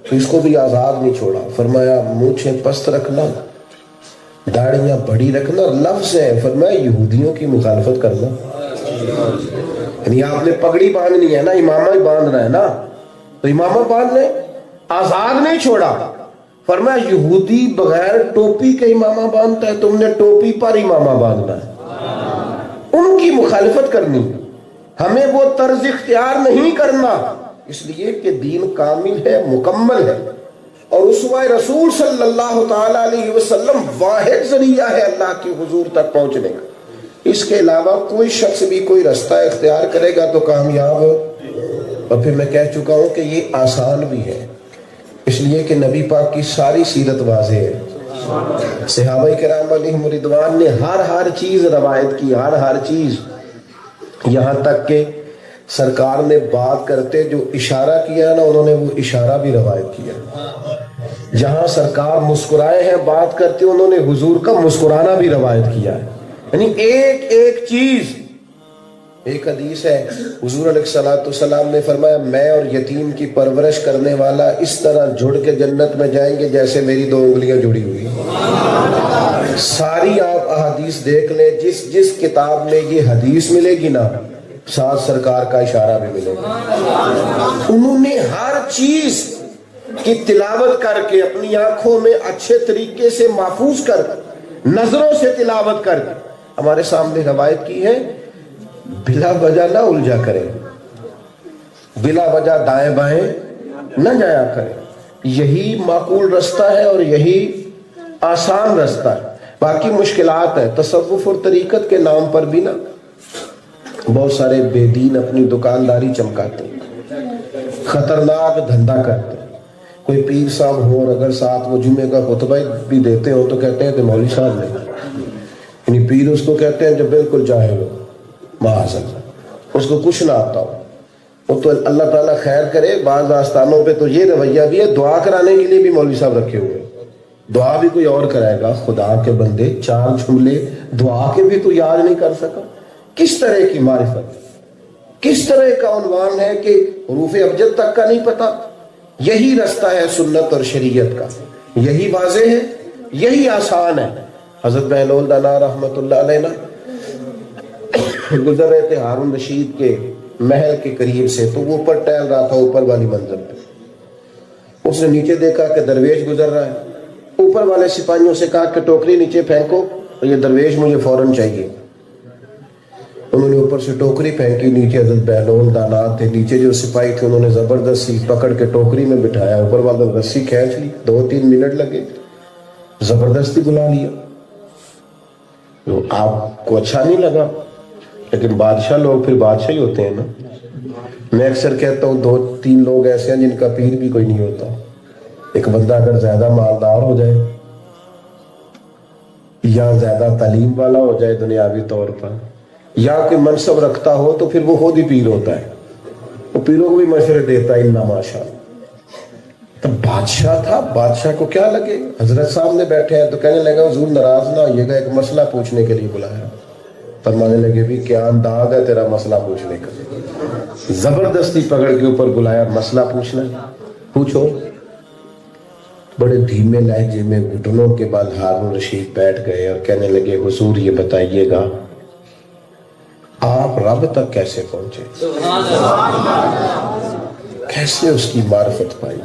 Speaker 1: تو اس کو بھی آزاد نہیں چھوڑا، فرمایا مونچھیں پست رکھنا، داڑیاں بڑی رکھنا، لفظ ہے فرمایا یہودیوں کی مخالفت کرنا۔ یعنی آپ نے پگڑی باندھنی ہے نا، امامہ ہی باندھنا ہے نا، تو امامہ باندھ لیں، آزاد نہیں چھوڑا۔ فرمایا یہودی بغیر ٹوپی کے امامہ باندھتا ہے، تم نے ٹوپی پر امامہ باندھنا ہے، ان کی مخالفت کرنی، ہمیں وہ طرز اختیار نہیں کرنا، اس لیے کہ دین کامل ہے، مکمل ہے، اور اسوہ رسول صلی اللہ تعالی علیہ وسلم واحد ذریعہ ہے اللہ کے حضور تک پہنچنے کا، اس کے علاوہ کوئی شخص بھی کوئی رستہ اختیار کرے گا تو کامیاب ہو۔ اور پھر میں کہہ چکا ہوں کہ یہ آسان بھی ہے، اس لیے کہ نبی پاک کی ساری سیرت واضح ہے، صحابہ کرام علیہم رضوان نے ہر چیز روایت کی، ہر چیز، یہاں تک کہ سرکار نے بات کرتے جو اشارہ کیا نا، انہوں نے وہ اشارہ بھی روایت کیا، جہاں سرکار مسکرائے ہیں بات کرتے انہوں نے حضور کا مسکرانا بھی روایت کیا ہے، یعنی ایک چیز۔ ایک حدیث ہے حضور علیہ السلام نے فرمایا میں اور یتیم کی پرورش کرنے والا اس طرح جڑ کے جنت میں جائیں گے جیسے میری 2 انگلیاں جڑی ہوئی۔ ساری آپ احادیث دیکھ لیں، جس کتاب میں یہ حدیث ملے گی نا، ساتھ سرکار کا اشارہ بھی ملے گا۔ انہوں نے ہر چیز کی تلاوت کر کے اپنی آنکھوں میں اچھے طریقے سے محفوظ کر، نظروں سے تلاوت کر کے ہمارے سامنے روایت کی ہے، بلا وجہ نہ الجھا کرے، بلا وجہ دائیں بائیں نہ جایا کرے، یہی معقول رستہ ہے اور یہی آسان رستہ ہے، باقی مشکلات ہے۔ تصوف اور طریقت کے نام پر بھی نا بہت سارے بے دین اپنی دکانداری چمکاتے ہیں، خطرناک دھندا کرتے ہیں۔ کوئی پیر صاحب ہو اور اگر ساتھ وہ جمعے کا خطبہ بھی دیتے ہو تو کہتے ہیں کہ مولوی صاحب نے، یعنی پیر اس کو کہتے ہیں جو بالکل جاہل ہو، معاذ اللہ، اس کو کچھ نہ آتا ہو، وہ تو اللہ تعالیٰ خیر کرے۔ بعض آستانوں پہ تو یہ رویہ بھی ہے، دعا کرانے کے لیے بھی مولوی صاحب رکھے ہوئے، دعا بھی کوئی اور کرائے گا، خدا کے بندے 4 جملے دعا کے بھی تو یاد نہیں کر سکا، کس طرح کی معرفت، کس طرح کا عنوان ہے کہ حروف ابجد تک کا نہیں پتا۔ یہی رستہ ہے سنت اور شریعت کا، یہی واضح ہے، یہی آسان ہے۔ حضرت بہلول دانا رحمت اللہ علیہ نا گزر رہے تھے ہارون رشید کے محل کے قریب سے، تو وہ اوپر ٹہل رہا تھا اوپر والی منزل پہ، اس نے نیچے دیکھا کہ درویش گزر رہا ہے، اوپر والے سپاہیوں سے کہا کہ ٹوکری نیچے پھینکو، یہ درویش مجھے فوراً چاہیے۔ انہوں نے اوپر سے ٹوکری پھینکی، نیچے حضرت بہلول دانا تھے، نیچے جو سپاہی تھے انہوں نے زبردستی پکڑ کے ٹوکری میں بٹھایا، اوپر والا رسی کھینچ لی، 2-3 منٹ لگے، زبردستی بلا لیا۔ تو آپ کو اچھا نہیں لگا، لیکن بادشاہ لوگ پھر بادشاہ ہی ہوتے ہیں نا۔ میں اکثر کہتا ہوں 2-3 لوگ ایسے ہیں جن کا پیر بھی کوئی نہیں ہوتا۔ ایک بندہ اگر زیادہ مالدار ہو جائے یا زیادہ تعلیم والا ہو جائے دنیاوی طور پر، یا کوئی منصب رکھتا ہو تو پھر وہ خود ہی پیر ہوتا ہے، وہ پیروں کو بھی مشورے دیتا ہے، الا ماشاء اللہ۔ تو بادشاہ تھا، بادشاہ کو کیا لگے حضرت صاحب نے بیٹھے ہیں تو کہنے لگا حضور ناراض نہ ہوئیے گا، ایک مسئلہ پوچھنے کے لیے بلایا۔ فرمانے لگے بھی کیا انداز ہے تیرا مسئلہ پوچھنے کا، زبردستی پکڑ کے اوپر بلایا، مسئلہ پوچھنا پوچھو۔ بڑے دھیمے لہجے میں گھٹنوں کے بل ہارون رشید بیٹھ گئے اور کہنے لگے حضور یہ بتائیے گا آپ رب تک کیسے پہنچے، کیسے اس کی معرفت پائی،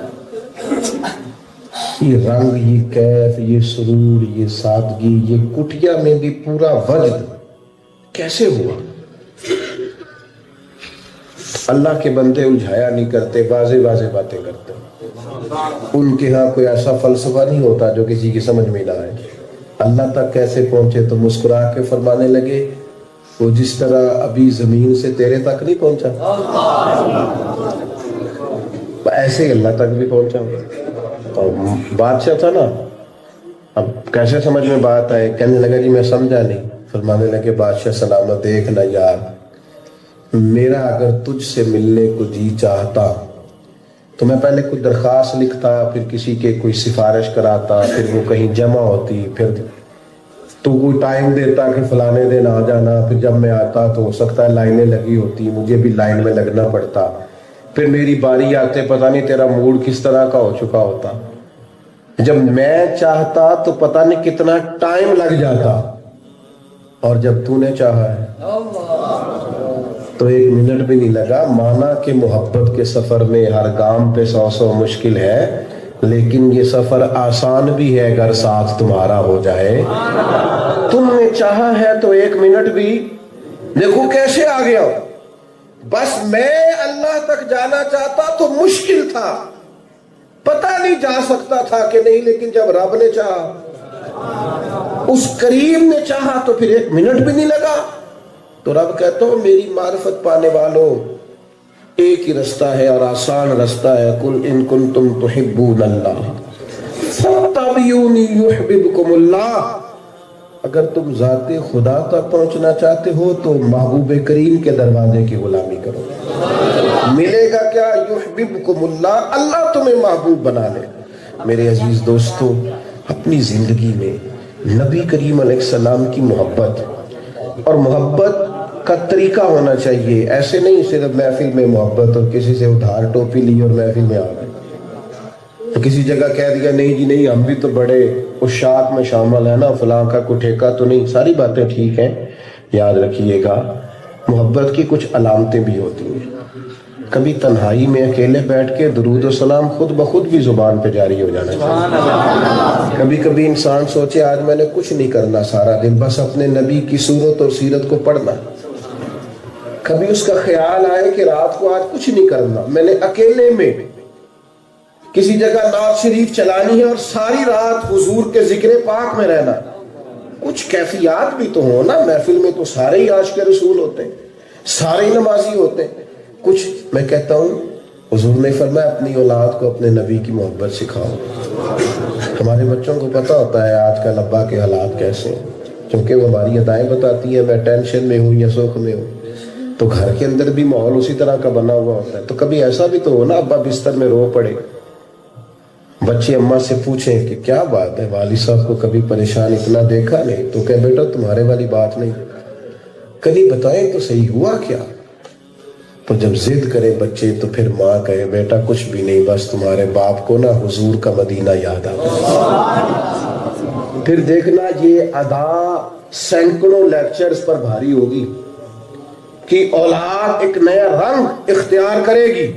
Speaker 1: یہ رنگ، یہ کیف، یہ سرور، یہ سادگی، یہ کٹیا میں بھی پورا وجد کیسے ہوا۔ اللہ کے بندے الجھایا نہیں کرتے، واضح واضح باتیں کرتے، ان کے ہاں کوئی ایسا فلسفہ نہیں ہوتا جو کسی کی سمجھ میں نہ آئے۔ اللہ تک کیسے پہنچے تو مسکرا کے فرمانے لگے وہ جس طرح ابھی زمین سے تیرے تک نہیں پہنچا، ایسے ہی اللہ تک بھی پہنچا. اور بادشاہ تھا نا، اب کیسے سمجھ میں بات آئے؟ کہنے لگا جی میں سمجھا نہیں. فرمانے لگے بادشاہ سلامت، دیکھنا یار، میرا اگر تجھ سے ملنے کو جی چاہتا تو میں پہلے کوئی درخواست لکھتا، پھر کسی کے کوئی سفارش کراتا، پھر وہ کہیں جمع ہوتی، پھر تو کوئی ٹائم دیتا کہ فلانے دن آ جانا، پھر جب میں آتا تو ہو سکتا ہے لائنیں لگی ہوتی، مجھے بھی لائن میں لگنا پڑتا، پھر میری باری آتے پتہ نہیں تیرا موڈ کس طرح کا ہو چکا ہوتا. جب میں چاہتا تو پتہ نہیں کتنا ٹائم لگ جاتا، اور جب تو نے چاہا ہے تو 1 منٹ بھی نہیں لگا. مانا کہ محبت کے سفر میں ہر گام پہ 100 مشکل ہے، لیکن یہ سفر آسان بھی ہے اگر ساتھ تمہارا ہو جائے. تم نے چاہا ہے تو 1 منٹ بھی، دیکھو کیسے آ گیا. بس میں اللہ تک جانا چاہتا تو مشکل تھا، پتہ نہیں جا سکتا تھا کہ نہیں، لیکن جب رب نے چاہا، اس کریم نے چاہا تو پھر 1 منٹ بھی نہیں لگا. تو رب کہتا ہوں میری معرفت پانے والوں، ایک ہی رستہ ہے اور آسان رستہ ہے. قل ان کنتم تحبون اللہ فاتبعونی یحببکم اللہ. اگر تم ذات خدا تک پہنچنا چاہتے ہو تو محبوب کریم کے دروازے کی غلامی کرو. ملے گا کیا؟ یحببکم اللہ، اللہ تمہیں محبوب بنا لے. میرے عزیز دوستو، اپنی زندگی میں نبی کریم علیہ السلام کی محبت اور محبت کا طریقہ ہونا چاہیے. ایسے نہیں صرف محفل میں محبت اور کسی سے ادھار ٹوپی لی اور محفل میں آ گئے، تو کسی جگہ کہہ دیا نہیں جی نہیں ہم بھی تو بڑے عشاق میں شامل ہیں نا، فلاں کا کوئی ٹھیکہ تو نہیں. ساری باتیں ٹھیک ہیں، یاد رکھیے گا محبت کی کچھ علامتیں بھی ہوتی ہیں. کبھی تنہائی میں اکیلے بیٹھ کے درود و سلام خود بخود بھی زبان پہ جاری ہو جانا چاہیے. کبھی کبھی انسان سوچے آج میں نے کچھ نہیں کرنا سارا دن، بس اپنے نبی کی صورت اور سیرت کو پڑھنا. کبھی اس کا خیال آئے کہ رات کو آج کچھ نہیں کرنا، میں نے اکیلے میں کسی جگہ نعت شریف چلانی ہے اور ساری رات حضور کے ذکر پاک میں رہنا. کچھ کیفیات بھی تو ہو نا. محفل میں تو سارے ہی عاشق رسول ہوتے ہیں، سارے ہی نمازی ہوتے ہیں. کچھ میں کہتا ہوں حضور نے فرمایا اپنی اولاد کو اپنے نبی کی محبت سکھاؤ. ہمارے بچوں کو پتہ ہوتا ہے آج کل ابا کے حالات کیسے ہیں، کیونکہ وہ ہماری ادائیں بتاتی ہیں میں ٹینشن میں ہوں یا سکھ میں ہوں، تو گھر کے اندر بھی ماحول اسی طرح کا بنا ہوا ہوتا ہے. تو کبھی ایسا بھی تو ہو نا ابا بستر میں رو پڑے، بچے اماں سے پوچھیں کہ کیا بات ہے، والد صاحب کو کبھی پریشان اتنا دیکھا نہیں، تو کہ بیٹا تمہارے والی بات نہیں، کبھی بتائیں تو صحیح ہوا کیا. تو جب ضد کرے بچے تو پھر ماں کہے بیٹا کچھ بھی نہیں، بس تمہارے باپ کو نا حضور کا مدینہ یاد آ گیا. پھر دیکھنا یہ ادا سینکڑوں لیکچرز پر بھاری ہوگی کہ اولاد ایک نیا رنگ اختیار کرے گی،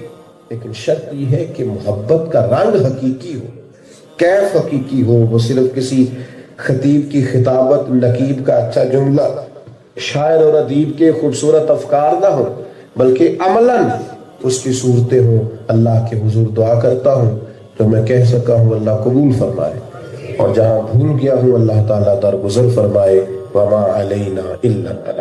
Speaker 1: لیکن شرط یہ ہے کہ محبت کا رنگ حقیقی ہو، کیف حقیقی ہو. وہ صرف کسی خطیب کی خطابت، نقیب کا اچھا جملہ، شاعر اور ادیب کے خوبصورت افکار نہ ہو، بلکہ عملاً اس کی صورتیں ہوں. اللہ کے حضور دعا کرتا ہوں جو میں کہہ سکا ہوں اللہ قبول فرمائے، اور جہاں بھول گیا ہوں اللہ تعالیٰ درگزر فرمائے. وما علینا الا البلاغ.